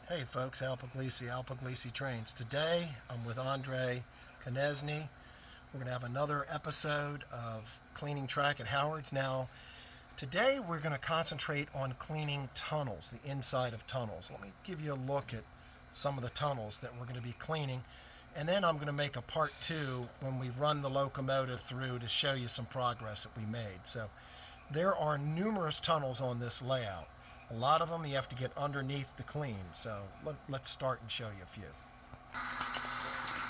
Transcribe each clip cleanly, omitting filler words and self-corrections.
Hey folks, Al Puglisi Trains. Today I'm with Andre Koneczny. We're going to have another episode of cleaning track at Howard's. Now, today we're going to concentrate on cleaning tunnels, the inside of tunnels. Let me give you a look at some of the tunnels that we're going to be cleaning. And then I'm going to make a part two when we run the locomotive through to show you some progress that we made. So there are numerous tunnels on this layout. A lot of them you have to get underneath to clean, so let's start and show you a few.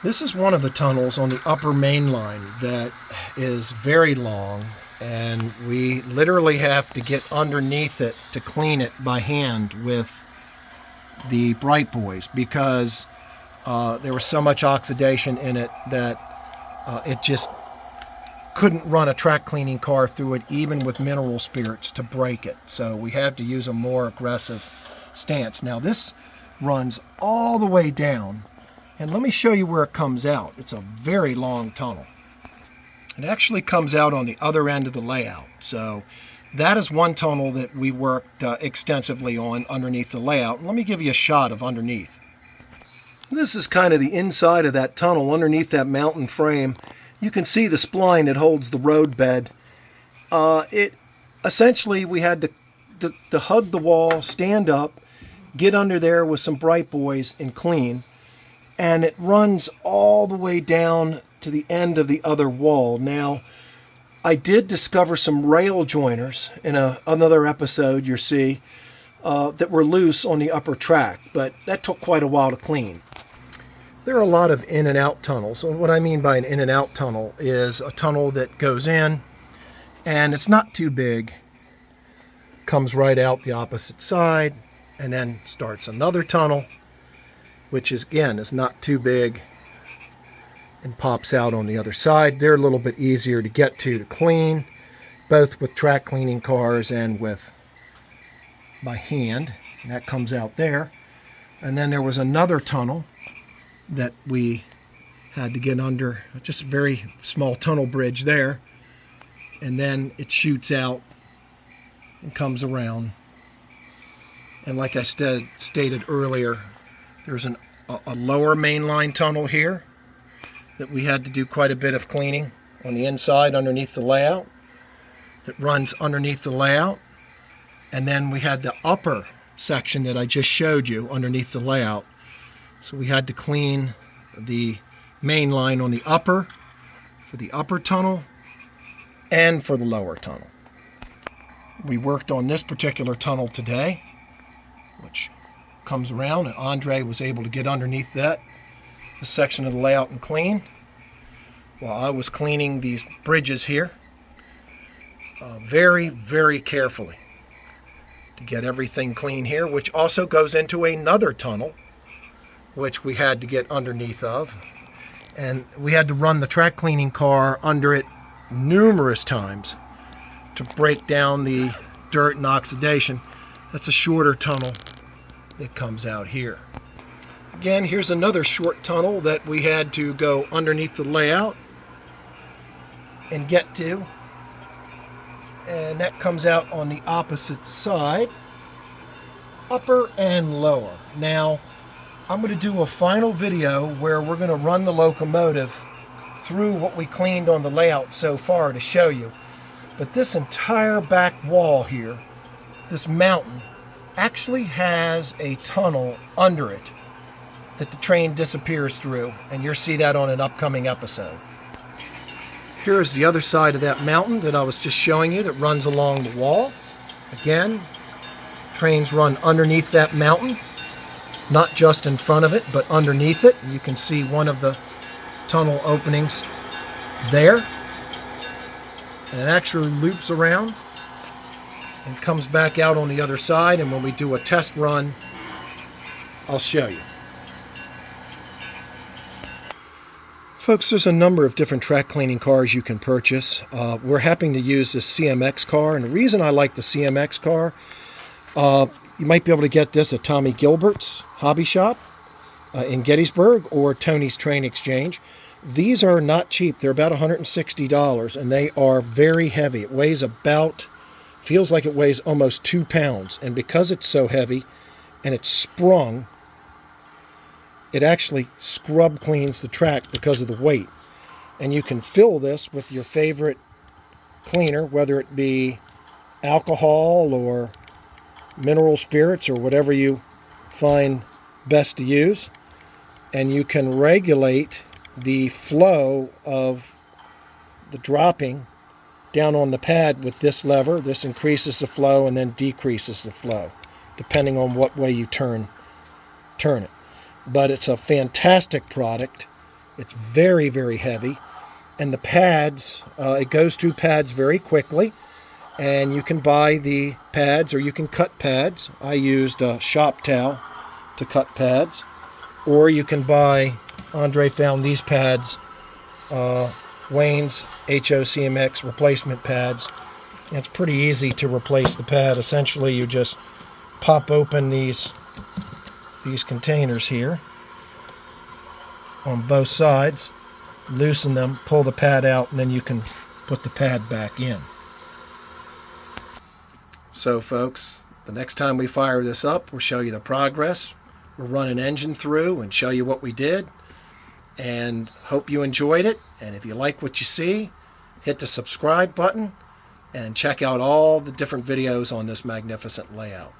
This is one of the tunnels on the upper main line that is very long, and we literally have to get underneath it to clean it by hand with the Bright Boys because there was so much oxidation in it that it just couldn't run a track cleaning car through it even with mineral spirits to break it. So we had to use a more aggressive stance. Now this runs all the way down, and let me show you where it comes out. It's a very long tunnel. It actually comes out on the other end of the layout. So that is one tunnel that we worked extensively on underneath the layout. And let me give you a shot of underneath. This is kind of the inside of that tunnel underneath that mountain frame. You can see the spline that holds the road bed. Essentially we had to hug the wall, stand up, get under there with some Bright Boys and clean. And it runs all the way down to the end of the other wall. Now, I did discover some rail joiners in another episode you'll see that were loose on the upper track, but that took quite a while to clean. There are a lot of in and out tunnels. And what I mean by an in and out tunnel is a tunnel that goes in and it's not too big, comes right out the opposite side, and then starts another tunnel, which is again is not too big and pops out on the other side. They're a little bit easier to get to clean, both with track cleaning cars and with by hand. And that comes out there. And then there was another tunnel that we had to get under, just a very small tunnel bridge there, and then it shoots out and comes around. And like I stated earlier, there's a lower mainline tunnel here that we had to do quite a bit of cleaning on the inside underneath the layout. It runs underneath the layout, and then we had the upper section that I just showed you underneath the layout. So we had to clean the main line on the upper, for the upper tunnel, and for the lower tunnel. We worked on this particular tunnel today, which comes around, and Andre was able to get underneath that, the section of the layout, and clean, while I was cleaning these bridges here very, very carefully to get everything clean here, which also goes into another tunnel, which we had to get underneath of, and we had to run the track cleaning car under it numerous times to break down the dirt and oxidation. That's a shorter tunnel that comes out here. Again, here's another short tunnel that we had to go underneath the layout and get to, and that comes out on the opposite side, upper and lower. Now I'm going to do a final video where we're going to run the locomotive through what we cleaned on the layout so far to show you. But this entire back wall here, this mountain, actually has a tunnel under it that the train disappears through, and you'll see that on an upcoming episode. Here's the other side of that mountain that I was just showing you that runs along the wall. Again, trains run underneath that mountain. Not just in front of it, but underneath it. You can see one of the tunnel openings there. And it actually loops around and comes back out on the other side. And when we do a test run, I'll show you. Folks, there's a number of different track cleaning cars you can purchase. We're happy to use this CMX car. And the reason I like the CMX car, you might be able to get this at Tommy Gilbert's Hobby Shop in Gettysburg or Tony's Train Exchange. These are not cheap. They're about $160, and they are very heavy. It weighs feels like it weighs almost 2 pounds. And because it's so heavy and it's sprung it actually scrub cleans the track because of the weight. And you can fill this with your favorite cleaner, whether it be alcohol or mineral spirits or whatever you find best to use. And you can regulate the flow of the dropping down on the pad with this lever. This increases the flow and then decreases the flow, depending on what way you turn it. But it's a fantastic product. It's very, very heavy. And the pads, it goes through pads very quickly. And you can buy the pads, or you can cut pads. I used a shop towel to cut pads. Or you can buy, Andre found these pads, Wayne's HOCMX replacement pads. And it's pretty easy to replace the pad. Essentially, you just pop open these containers here on both sides, loosen them, pull the pad out, and then you can put the pad back in. So folks, the next time we fire this up, we'll show you the progress. We'll run an engine through and show you what we did. And hope you enjoyed it. And if you like what you see, hit the subscribe button and check out all the different videos on this magnificent layout.